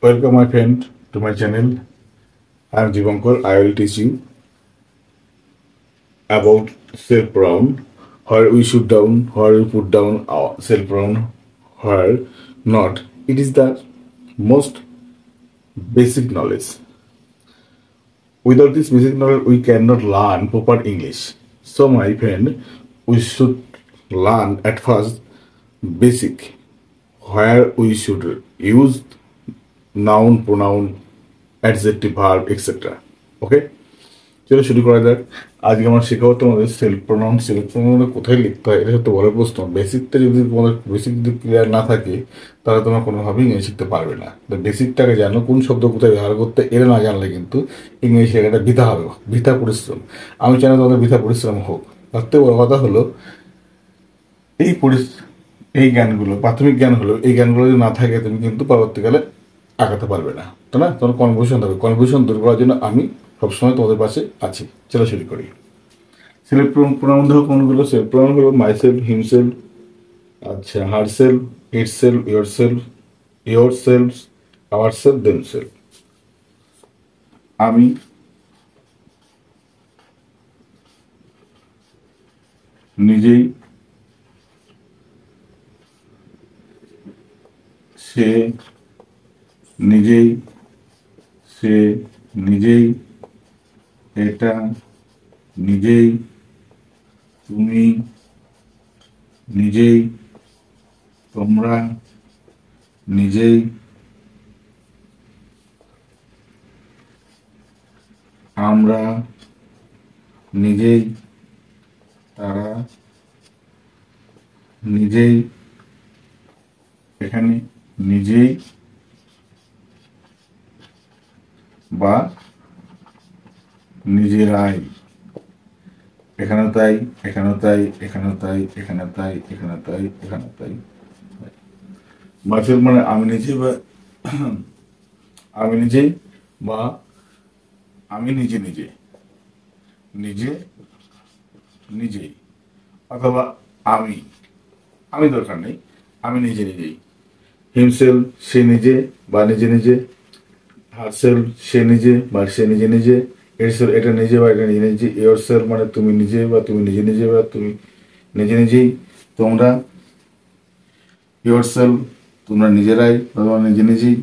Welcome, my friend, to my channel. I am Divankar. I will teach you about self pronoun, where we should down, where we put down our self pronoun, where not. It is the most basic knowledge. Without this basic knowledge, we cannot learn proper English. So, my friend, we should learn at first basic, where we should use noun, pronoun, adjective, verb, etc. Okay? চলো শুরু করা যাক। আজকে আমরা শেখাবো তোমাদের self pronoun কোথায় লিখতে হয়। এটা হচ্ছে বড় প্রশ্ন। বেসিকটা যদি তোমাদের বেসিক যদি ক্লিয়ার না থাকে তাহলে তোমরা কোনোভাবেই ইংরেজি শিখতে পারবে না। তো বেসিকটাকে জানো, কোন শব্দ কোথায় ব্যবহার করতে, এটা না জানলে কিন্তু ইংরেজি শেখাটা বৃথা হবে, বৃথা পরিশ্রম। আমি চাই না তোমাদের বৃথা পরিশ্রম হোক। তার থেকে বড় কথা হলো এই এই জ্ঞানগুলো, প্রাথমিক জ্ঞান হলো, এই জ্ঞানগুলো যদি না থাকে তুমি কিন্তু পরবর্তীকালে আগাতে পারবে না, তাই না? তোমার কনফিউশন থাকবে। কনফিউশন দূর করার জন্য আমি সবসময় তোমাদের পাশে আছি। চলো শুরু করি। সেলফ প্রোনাউন দেখো কোনগুলো। সেলফ প্রোনাউন হলো মাইসেলফ, হিমসেলফ, আচ্ছা, herself, itself, yourself, ourself, themself. আমি, নিজেই, সে, নিজেই, সে, নিজেই, এটা, নিজেই, তুমি, নিজেই, তোমরা, নিজেই, আমরা, নিজেই, তারা, নিজেই, এখানে নিজেই বা নিজেরাই, এখানেও তাই, এখানেও তাই, এখানেও তাই, এখানে তাই, এখানে তাই, এখানে তাই। মাসেল মানে আমি নিজে বা আমি নিজেই বা আমি নিজে নিজে, নিজে নিজেই, অথবা আমি, আমি দরকার নেই, আমি নিজে নিজেই। হিমসেল সে নিজে বা নিজে নিজে, হারসেল সে নিজে বা সে নিজে নিজে, এরসেল এটা নিজে বা এটা নিজে নিজে, ইয়োরসেল মানে তুমি নিজে বা তুমি নিজে নিজে বা তুমি নিজে নিজেই, তোমরা, ইয়োরসেল তোমরা নিজেরাই বা তোমরা নিজে নিজেই।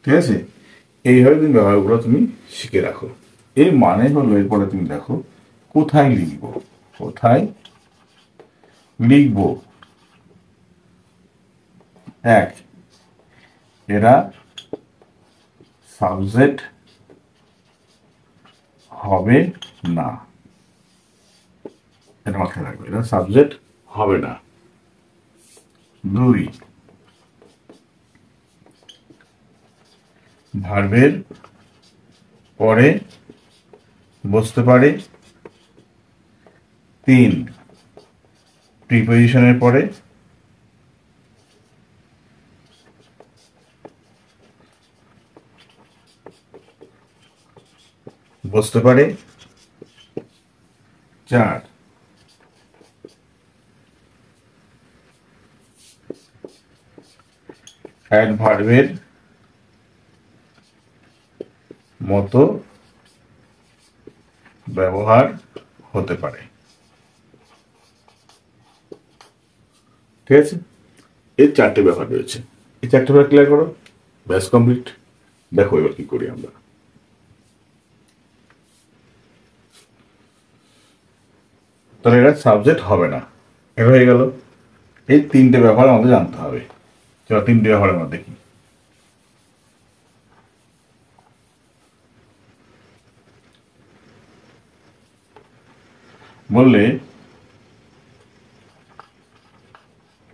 ঠিক আছে? এইভাবে তুমি ব্যবহারগুলো তুমি শিখে রাখো। এর মানে হলো, এরপরে তুমি দেখো কোথায় লিখবো। কোথায় লিখবো? এক, এরা সাবজেক্ট হবে না। এটা মাথায় রাখবে, এরা সাবজেক্ট হবে না। দুই, ভার্বের পরে বসতে পারে। তিন, প্রিপোজিশনের পরে বসতে পারে। চার, অ্যাডভার্বের মতো ব্যবহার হতে পারে। ঠিক আছে? এর চারটে ব্যাপার রয়েছে। এই চারটে ব্যাপার ক্লিয়ার করো, ব্যাস কমপ্লিট। দেখো এবার কি করি আমরা। তাহলে এটা সাবজেক্ট হবে না, এটা হয়ে গেল। এই তিনটে ব্যাপার আমাদের জানতে হবে। চলো তিনটে ব্যাপার আমরা দেখি। বললে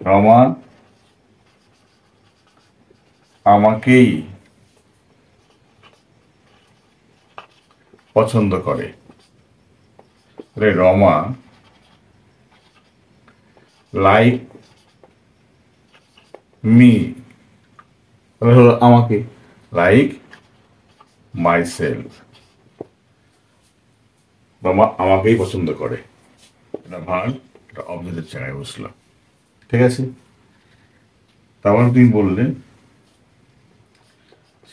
রমা আমাকেই পছন্দ করে। রমা লাইক মি, তাহলে হলো আমাকে, লাইক মাই সেলফ। রমা আমাকেই পছন্দ করে, এটা ভার্ব, এটা অবজেক্টের জায়গায় বসলো। ঠিক আছে? তারপর তুমি বললে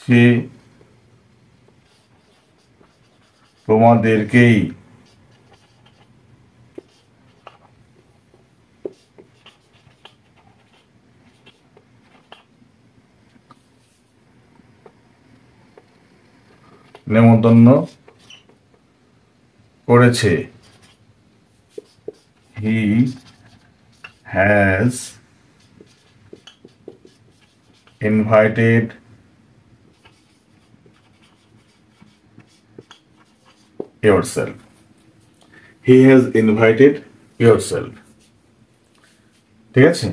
সে তোমাদেরকেই নেমন্তন্ন করেছে। He has invited yourself. He has invited yourself. ঠিক আছে,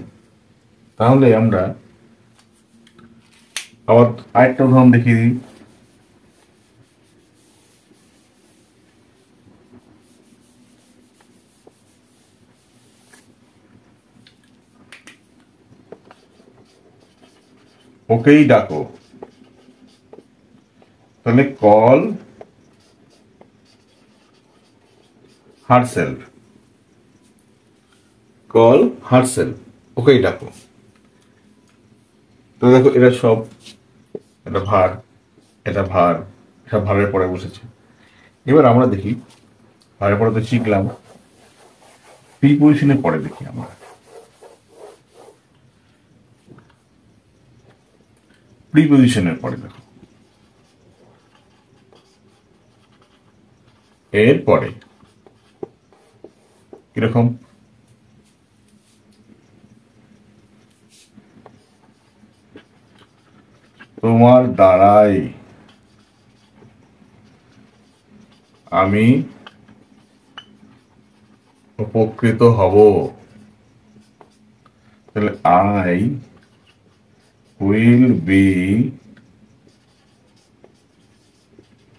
তাহলে আমরা আবার আরেকটা উদাহরণ দেখিয়ে দিই। ওকেই ডাকো, তাহলে কল হারসেলফ, কল হারসেলফ, ওকেই ডাকো। তো দেখো এটা সব, এটা ভার, এটা ভার, সব ভারের পরে বসেছে। এবার আমরা দেখি, ভারের পরে তো শিখলাম, প্রিপজিশনের পরে দেখি আমরা। প্রিপজিশনের পরে দেখো, এর পরে কিরকম, তোমার দ্বারাই আমি উপকৃত হব, তাহলে I will be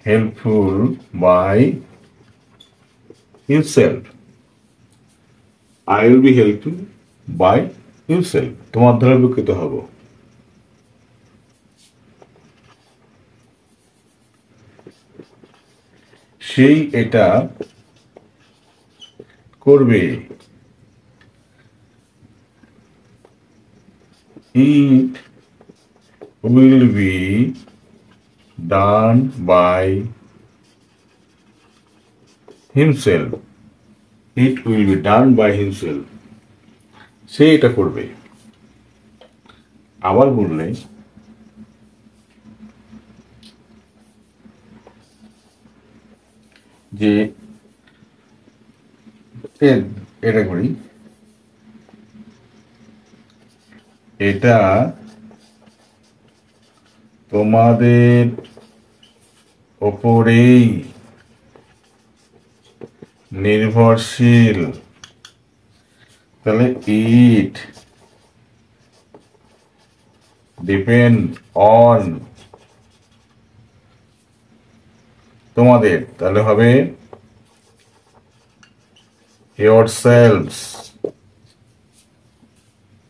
helpful by yourself. I will be helpful by yourself, তোমার দ্বারা উপকৃত হব। সেই এটা করবে, it will be done by himself, it will be done by himself, সে এটা করবে। আবার বললে যে এটা করি, এটা তোমাদের ওপরেই নির্ভরশীল, তাহলে ইট ডিপেন্ড অন, তোমাদের, তাহলে হবে yourselves।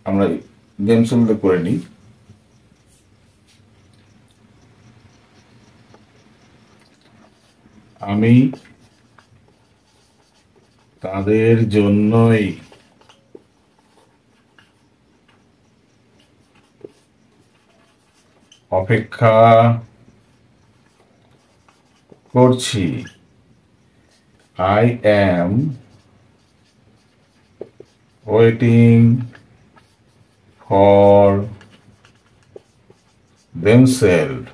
আমরা জেমসনটা করে নিই, আমি তাদের জন্যই অপেক্ষা করছি, I am waiting for themselves,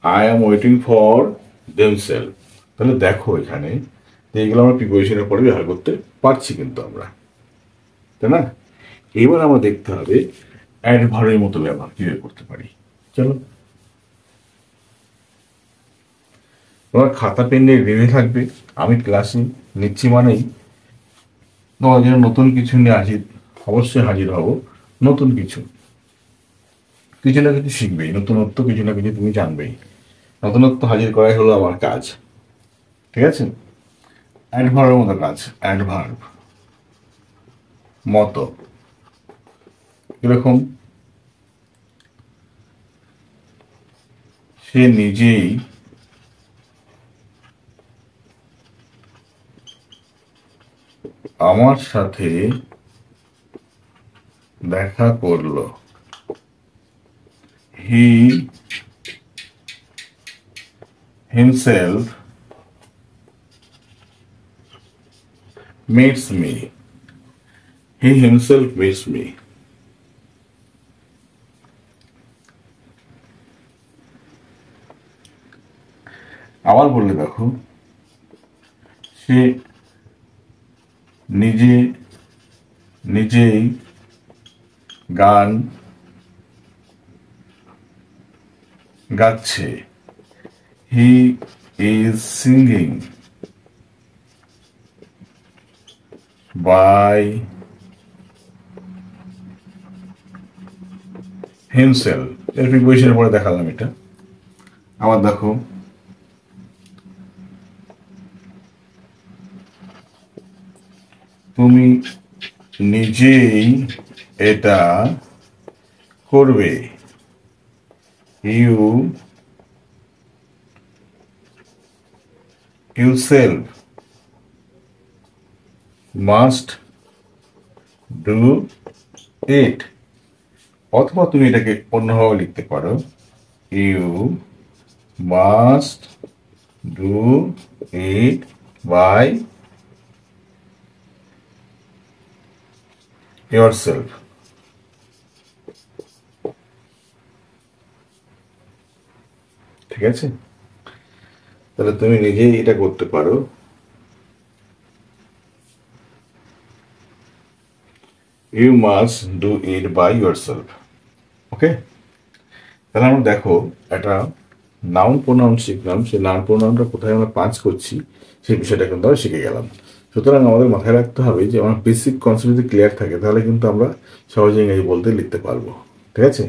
I am waiting for themselves। তাহলে দেখো এখানে এইগুলো আমরা প্রিপোজিশনের পরে ব্যবহার করতে পারছি কিন্তু আমরা, তাই না? এবার আমরা দেখতে হবে অ্যাডভার্বের মতো ব্যবহার কিভাবে করতে পারি। চলো, তোমার খাতা পেন নিয়ে রেডি থাকবে, আমি ক্লাসে নিচ্ছি মানেই তোমার জন্য নতুন কিছু নিয়ে অবশ্যই হাজির হব। নতুন কিছু, কিছু না কিছু শিখবেই, নতুনত্ব কিছু না কিছু তুমি জানবেই, নতুনত্ব হাজির করাই হলো আমার কাজ। ঠিক আছে, অ্যাডভার্বের মতো কাজ, অ্যাডভার্ব মতো এরকম, সে নিজেই আমার সাথে দেখা করলো, He himself meets me. He himself meets me. আবার বললে দেখো, সে নিজে নিজেই গান গাচ্ছে। He is singing by himself. এর প্রিপোজিশনের পরে দেখালাম এটা। আবার দেখো, তুমি নিজেই এটা করবে। You yourself must do it। অথবা তুমি এটাকে অন্যভাবে লিখতে পারো, you must do it by yourself। ঠিক আছে, তাহলে তুমি নিজেই এটা করতে পারো, you must do it by yourself। Okay, তাহলে আমরা দেখো একটা নাউন প্রোনাউন শিখলাম, সেই নাউন প্রোনাউনটা কোথায় আমরা পাঁচ করছি সেই বিষয়টা কিন্তু আমরা শিখে গেলাম। সুতরাং আমাদের মাথায় রাখতে হবে যে আমার বেসিক কনসেপ্ট যদি ক্লিয়ার থাকে তাহলে কিন্তু আমরা সহজে ইংরেজি বলতে লিখতে পারবো। ঠিক আছে,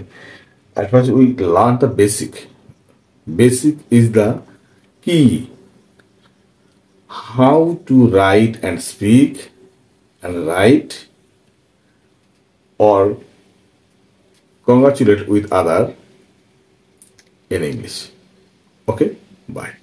at first we learn the basic. Basic is the key. How to write and speak and write or congratulate with other in English. Okay, bye.